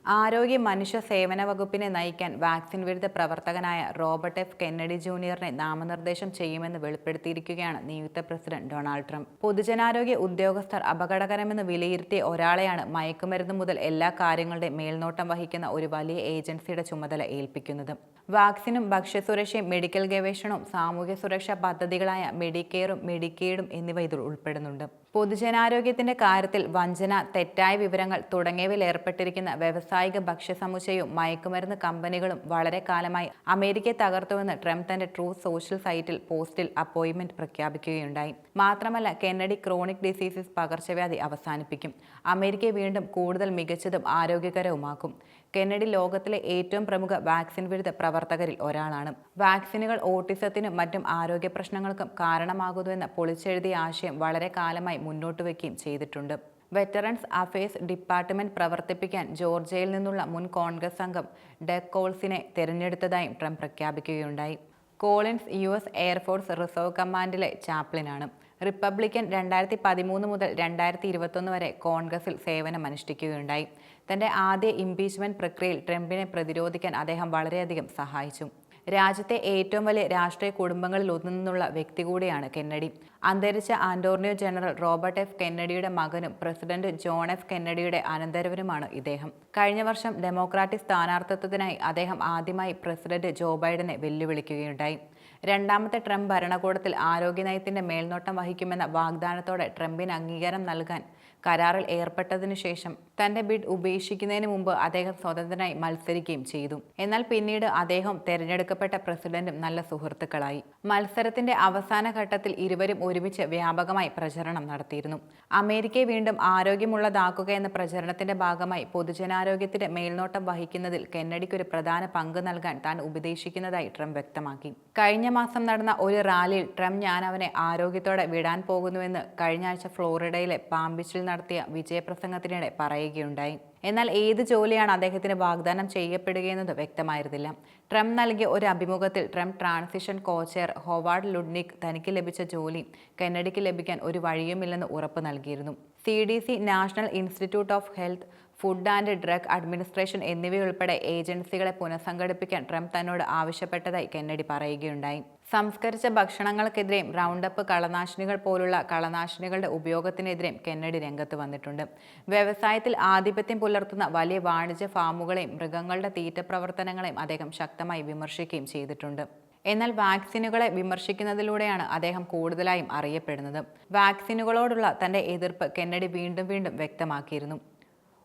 ആരോഗ്യ മനുഷ്യ സേവന വകുപ്പിനെ നയിക്കാൻ വാക്സിൻ വിരുദ്ധ പ്രവർത്തകനായ റോബർട്ട് എഫ് കെന്നഡി ജൂനിയറിനെ നാമനിർദ്ദേശം ചെയ്യുമെന്ന് വെളിപ്പെടുത്തിയിരിക്കുകയാണ് നിയുക്ത പ്രസിഡന്റ് ഡൊണാൾഡ് ട്രംപ്. പൊതുജനാരോഗ്യ ഉദ്യോഗസ്ഥർ അപകടകരമെന്ന് വിലയിരുത്തിയ ഒരാളെയാണ് മയക്കുമരുന്ന് മുതൽ എല്ലാ കാര്യങ്ങളുടെയും മേൽനോട്ടം വഹിക്കുന്ന ഒരു വലിയ ഏജൻസിയുടെ ചുമതല ഏൽപ്പിക്കുന്നത്. വാക്സിനും ഭക്ഷ്യസുരക്ഷയും മെഡിക്കൽ ഗവേഷണവും സാമൂഹ്യ സുരക്ഷാ പദ്ധതികളായ മെഡിക്കെയറും മെഡിക്കെയ്ഡും എന്നിവ ഇതിൽ ഉൾപ്പെടുന്നുണ്ട്. പൊതുജനാരോഗ്യത്തിന്റെ കാര്യത്തിൽ വഞ്ചന, തെറ്റായ വിവരങ്ങൾ തുടങ്ങിയവയിൽ ഏർപ്പെട്ടിരിക്കുന്ന വ്യാവസായിക ഭക്ഷ്യസമുച്ചയവും മയക്കുമരുന്ന് കമ്പനികളും വളരെ കാലമായി അമേരിക്കയെ തകർത്തുവെന്ന് ട്രംപ് തന്റെ ട്രൂത്ത് സോഷ്യൽ സൈറ്റിൽ പോസ്റ്റിൽ അപ്പോയിന്റ്മെന്റ് പ്രഖ്യാപിക്കുകയുണ്ടായി. മാത്രമല്ല, കെന്നഡി ക്രോണിക് ഡിസീസസ് പകർച്ചവ്യാധി അവസാനിപ്പിക്കും, അമേരിക്കയെ വീണ്ടും കൂടുതൽ മികച്ചതും ആരോഗ്യകരവുമാക്കും. കെന്നഡി ലോകത്തിലെ ഏറ്റവും പ്രമുഖ വാക്സിൻ വിരുദ്ധ പ്രവർത്തകരിൽ ഒരാളാണ്. വാക്സിനുകൾ ഓട്ടിസത്തിനും മറ്റും ആരോഗ്യ പ്രശ്നങ്ങൾക്കും കാരണമാകുന്നുവെന്ന് പൊളിച്ചെഴുതിയ ആശയം വളരെ കാലമായി മുന്നോട്ട് വയ്ക്കുകയും ചെയ്തിട്ടുണ്ട്. വെറ്ററൻസ് അഫയേഴ്സ് ഡിപ്പാർട്ട്മെന്റ് പ്രവർത്തിപ്പിക്കാൻ ജോർജിയയിൽ നിന്നുള്ള മുൻ കോൺഗ്രസ് അംഗം ഡഗ് കോൾസിനെ തിരഞ്ഞെടുത്തതായും ട്രംപ് പ്രഖ്യാപിക്കുകയുണ്ടായി. കോളിൻസ് US എയർഫോഴ്സ് റിസർവ് കമാൻഡിലെ ചാപ്ലിനാണ്. റിപ്പബ്ലിക്കൻ 2013 മുതൽ 2021 വരെ കോൺഗ്രസിൽ സേവനമനുഷ്ഠിക്കുകയുണ്ടായി. തന്റെ ആദ്യ ഇംപീച്ച്മെന്റ് പ്രക്രിയയിൽ ട്രംപിനെ പ്രതിരോധിക്കാൻ അദ്ദേഹം വളരെയധികം സഹായിച്ചു. രാജ്യത്തെ ഏറ്റവും വലിയ രാഷ്ട്രീയ കുടുംബങ്ങളിൽ ഒന്നിൽ വ്യക്തി കൂടിയാണ് കെന്നഡി. അന്തരിച്ച അന്റോർണിയോ ജനറൽ റോബർട്ട് എഫ് കെന്നഡിയുടെ മകനും പ്രസിഡന്റ് ജോൺ എഫ് കെന്നഡിയുടെ അനന്തരവനുമാണ് ഇദ്ദേഹം. കഴിഞ്ഞ വർഷം ഡെമോക്രാറ്റിക് സ്ഥാനാർത്ഥിത്വത്തിനായി അദ്ദേഹം ആദ്യമായി പ്രസിഡന്റ് ജോ ബൈഡനെ വെല്ലുവിളിക്കുകയുണ്ടായി. രണ്ടാമത്തെ ട്രംപ് ഭരണകൂടത്തിൽ ആരോഗ്യനയത്തിന്റെ മേൽനോട്ടം വഹിക്കുമെന്ന വാഗ്ദാനത്തോടെ ട്രംപിന് അംഗീകാരം നൽകാൻ കരാറിൽ ഏർപ്പെട്ടതിനു ശേഷം തന്റെ ബിഡ് ഉപേക്ഷിക്കുന്നതിന് മുമ്പ് അദ്ദേഹം സ്വതന്ത്രനായി മത്സരിക്കുകയും ചെയ്തു. എന്നാൽ പിന്നീട് അദ്ദേഹം തെരഞ്ഞെടുക്കപ്പെട്ട പ്രസിഡന്റും നല്ല സുഹൃത്തുക്കളായി. മത്സരത്തിന്റെ അവസാന ഘട്ടത്തിൽ ഇരുവരും ഒരുമിച്ച് വ്യാപകമായി പ്രചരണം നടത്തിയിരുന്നു. അമേരിക്കയെ വീണ്ടും ആരോഗ്യമുള്ളതാക്കുക എന്ന പ്രചരണത്തിന്റെ ഭാഗമായി പൊതുജനാരോഗ്യത്തിന്റെ മേൽനോട്ടം വഹിക്കുന്നതിൽ കെന്നഡിക്ക് ഒരു പ്രധാന പങ്ക് നൽകാൻ താൻ ഉപദേശിക്കുന്നതായി ട്രംപ് വ്യക്തമാക്കി. കഴിഞ്ഞ മാസം നടന്ന ഒരു റാലിയിൽ ട്രംപ് "ഞാൻ അവനെ ആരോഗ്യത്തോടെ വിടാൻ പോകുന്നുവെന്ന്" കഴിഞ്ഞ ആഴ്ച ഫ്ലോറിഡയിലെ പാംബീച്ചിൽ നടത്തിയ വിജയപ്രസംഗത്തിനിടെ പറയുകയുണ്ടായി. എന്നാൽ ഏത് ജോലിയാണ് അദ്ദേഹത്തിന് വാഗ്ദാനം ചെയ്യപ്പെടുകയെന്നത് വ്യക്തമായിരുന്നില്ല. ട്രംപ് നൽകിയ ഒരു അഭിമുഖത്തിൽ ട്രംപ് ട്രാൻസിഷൻ കോ-ചെയർ ഹൊവാർഡ് ലുഡ്നിക് തനിക്ക് ലഭിച്ച ജോലി കെന്നഡിക്ക് ലഭിക്കാൻ ഒരു വഴിയുമില്ലെന്ന് ഉറപ്പ് നൽകിയിരുന്നു. CDC, national institute of health, food and drug administration എന്നിവയുൾപ്പെടെ ഏജൻസികളെ പുനഃസംഘടിപ്പിക്കാൻ ട്രംപ് തന്നോട് ആവശ്യപ്പെട്ടതായി കെന്നഡി പറയുകയുണ്ടായി. സംസ്കരിച്ച ഭക്ഷണങ്ങൾക്കെതിരെയും റൗണ്ടപ്പ് കളനാശിനികൾ പോലുള്ള കളനാശിനികളുടെ ഉപയോഗത്തിനെതിരെയും കെന്നഡി രംഗത്ത് വന്നിട്ടുണ്ട്. വ്യവസായത്തിൽ ആധിപത്യം പുലർത്തുന്ന വലിയ വാണിജ്യ ഫാമുകളെയും മൃഗങ്ങളുടെ തീറ്റ പ്രവർത്തനങ്ങളെയും അദ്ദേഹം ശക്തമായി വിമർശിക്കുകയും ചെയ്തിട്ടുണ്ട്. എന്നാൽ വാക്സിനുകളെ വിമർശിക്കുന്നതിലൂടെയാണ് അദ്ദേഹം കൂടുതലായും അറിയപ്പെടുന്നത്. വാക്സിനുകളോടുള്ള തന്റെ എതിർപ്പ് കെന്നഡി വീണ്ടും വ്യക്തമാക്കിയിരുന്നു.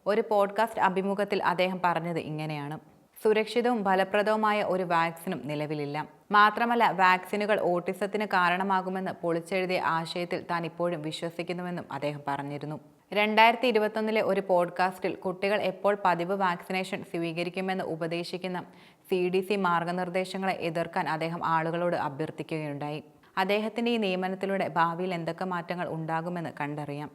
ഒരു പോഡ്കാസ്റ്റ് അഭിമുഖത്തിൽ അദ്ദേഹം പറഞ്ഞത് ഇങ്ങനെയാണ്: സുരക്ഷിതവും ഫലപ്രദവുമായ ഒരു വാക്സിനും നിലവിലില്ല. മാത്രമല്ല, വാക്സിനുകൾ ഓട്ടിസത്തിന് കാരണമാകുമെന്ന് പൊളിച്ചെഴുതിയ ആശയത്തിൽ താൻ ഇപ്പോഴും വിശ്വസിക്കുന്നുവെന്നും അദ്ദേഹം പറഞ്ഞിരുന്നു. 2021 ഒരു പോഡ്കാസ്റ്റിൽ കുട്ടികൾ എപ്പോൾ പതിവ് വാക്സിനേഷൻ സ്വീകരിക്കുമെന്ന് ഉപദേശിക്കുന്ന CDC മാർഗനിർദ്ദേശങ്ങളെ എതിർക്കാൻ അദ്ദേഹം ആളുകളോട് അഭ്യർത്ഥിക്കുകയുണ്ടായി. അദ്ദേഹത്തിന്റെ ഈ നിയമനത്തിലൂടെ ഭാവിയിൽ എന്തൊക്കെ മാറ്റങ്ങൾ ഉണ്ടാകുമെന്ന് കണ്ടറിയാം.